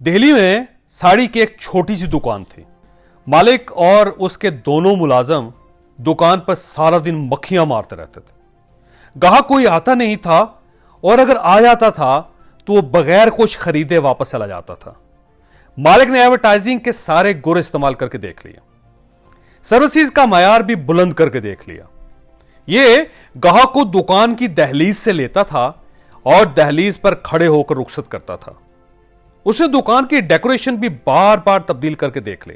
दिल्ली में साड़ी की एक छोटी सी दुकान थी। मालिक और उसके दोनों मुलाजम दुकान पर सारा दिन मक्खियां मारते रहते थे। ग्राहक कोई आता नहीं था और अगर आ जाता था तो वो बगैर कुछ खरीदे वापस चला जाता था। मालिक ने एडवर्टाइजिंग के सारे गुर इस्तेमाल करके देख लिया, सर्विसेज का मायार भी बुलंद करके देख लिया। ये ग्राहक को दुकान की दहलीज से लेता था और दहलीज पर खड़े होकर रुखसत करता था। उसने दुकान की डेकोरेशन भी बार बार तब्दील करके देख ली,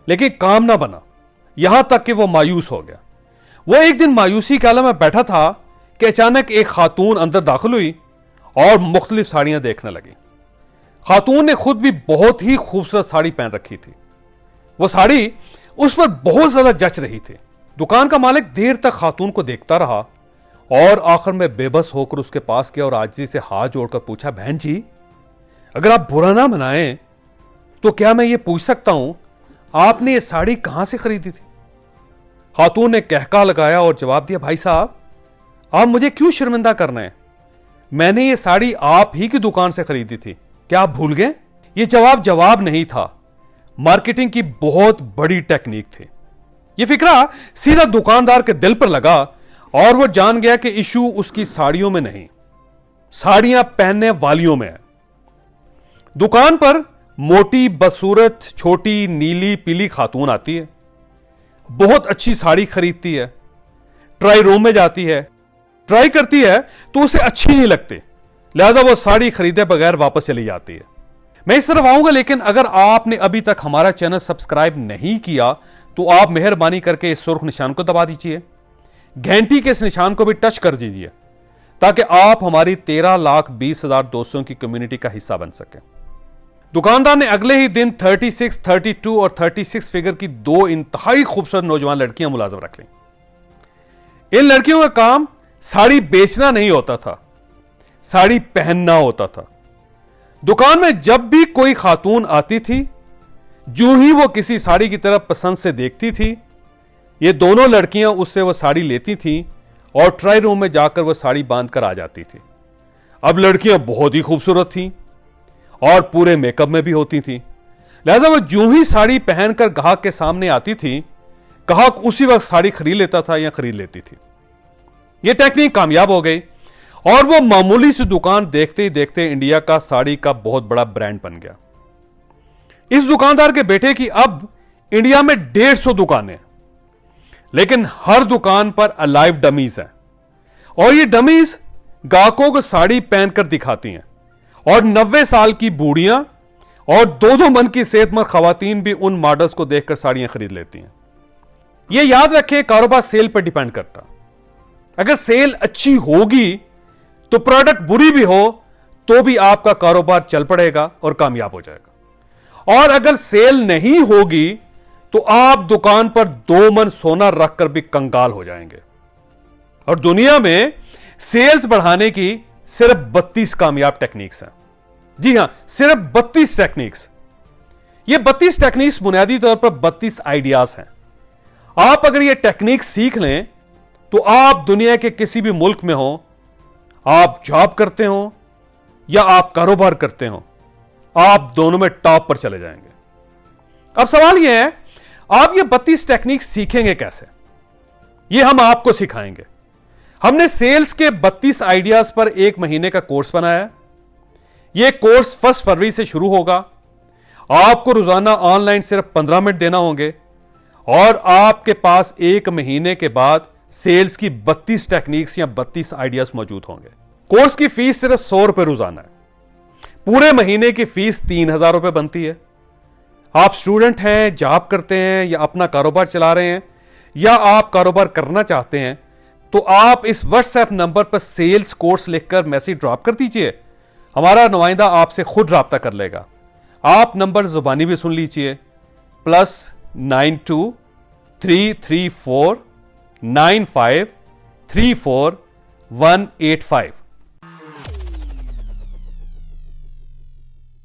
लेकिन काम ना बना। यहां तक कि वो मायूस हो गया। वो एक दिन मायूसी के आलम में बैठा था कि अचानक एक खातून अंदर दाखिल हुई और मुख्तलिफ साड़ियां देखने लगी। खातून ने खुद भी बहुत ही खूबसूरत साड़ी पहन रखी थी। वो साड़ी उस पर बहुत ज्यादा जच रही थी। दुकान का मालिक देर तक खातून को देखता रहा और आखिर में बेबस होकर उसके पास गया और आजिज़ी से हाथ जोड़कर पूछा, बहन जी, अगर आप बुरा ना मनाएं तो क्या मैं ये पूछ सकता हूं आपने ये साड़ी कहां से खरीदी थी? खातून ने कहका लगाया और जवाब दिया, भाई साहब, आप मुझे क्यों शर्मिंदा करना है? मैंने ये साड़ी आप ही की दुकान से खरीदी थी, क्या आप भूल गए? ये जवाब नहीं था, मार्केटिंग की बहुत बड़ी टेक्निक थी। ये फिक्रा सीधा दुकानदार के दिल पर लगा और वो जान गया कि इशू उसकी साड़ियों में नहीं, साड़ियां पहनने वालियों में है। दुकान पर मोटी बदसूरत छोटी नीली पीली खातून आती है, बहुत अच्छी साड़ी खरीदती है, ट्राई रूम में जाती है, ट्राई करती है तो उसे अच्छी नहीं लगती, लिहाजा वो साड़ी खरीदे बगैर वापस चली जाती है। मैं इस तरफ आऊंगा, लेकिन अगर आपने अभी तक हमारा चैनल सब्सक्राइब नहीं किया तो आप मेहरबानी करके इस सुर्ख निशान को दबा दीजिए, घंटी के इस निशान को भी टच कर दीजिए ताकि आप हमारी 13,20,000 दोस्तों की कम्युनिटी का हिस्सा बन सके। दुकानदार ने अगले ही दिन 36, 32 और 36 फिगर की दो इंतहाई खूबसूरत नौजवान लड़कियां मुलाजिम रख लीं। इन लड़कियों का काम साड़ी बेचना नहीं होता था, साड़ी पहनना होता था। दुकान में जब भी कोई खातून आती थी, जो ही वो किसी साड़ी की तरफ पसंद से देखती थी, ये दोनों लड़कियां उससे वो साड़ी लेती थीं और ट्राई रूम में जाकर वो साड़ी बांध कर आ जाती थी। अब लड़कियां बहुत ही खूबसूरत थीं और पूरे मेकअप में भी होती थीं, लिहाजा वो जो ही साड़ी पहनकर ग्राहक के सामने आती थी, ग्राहक उसी वक्त साड़ी खरीद लेता था या खरीद लेती थी। यह टेक्निक कामयाब हो गई और वो मामूली सी दुकान देखते ही देखते इंडिया का साड़ी का बहुत बड़ा ब्रांड बन गया। इस दुकानदार के बेटे की अब इंडिया में 150 दुकानें, लेकिन हर दुकान पर अलाइव डमीज है और ये डमीज ग्राहकों को साड़ी पहनकर दिखाती हैं और 90 साल की बूढ़ियां और दो मन की सेहतमंद खवातीन भी उन मॉडल्स को देखकर साड़ियां खरीद लेती हैं। यह याद रखें, कारोबार सेल पर डिपेंड करता। अगर सेल अच्छी होगी तो प्रोडक्ट बुरी भी हो तो भी आपका कारोबार चल पड़ेगा और कामयाब हो जाएगा, और अगर सेल नहीं होगी तो आप दुकान पर 2 मन सोना रखकर भी कंगाल हो जाएंगे। और दुनिया में सेल्स बढ़ाने की सिर्फ 32 कामयाब टेक्निक्स हैं। जी हां, सिर्फ 32 टेक्निक्स। ये 32 टेक्निक्स बुनियादी तौर पर 32 आइडियाज हैं। आप अगर ये टेक्निक्स सीख लें तो आप दुनिया के किसी भी मुल्क में हो, आप जॉब करते हो या आप कारोबार करते हो, आप दोनों में टॉप पर चले जाएंगे। अब सवाल यह है, आप ये 32 टेक्निक सीखेंगे कैसे? ये हम आपको सिखाएंगे। हमने सेल्स के 32 आइडियाज पर 1 महीने का कोर्स बनाया है। यह कोर्स 1 फरवरी से शुरू होगा। आपको रोजाना ऑनलाइन सिर्फ 15 मिनट देना होंगे और आपके पास 1 महीने के बाद सेल्स की 32 टेक्निक्स या 32 आइडियाज मौजूद होंगे। कोर्स की फीस सिर्फ 100 रुपए रोजाना है। पूरे महीने की फीस 3,000 रुपए बनती है। आप स्टूडेंट हैं, जॉब करते हैं या अपना कारोबार चला रहे हैं या आप कारोबार करना चाहते हैं तो आप इस व्हाट्सएप नंबर पर सेल्स कोर्स लिखकर मैसेज ड्रॉप कर दीजिए। हमारा नुमाइंदा आपसे खुद राब्ता कर लेगा। आप नंबर जुबानी भी सुन लीजिए, +92 334 95 34 185।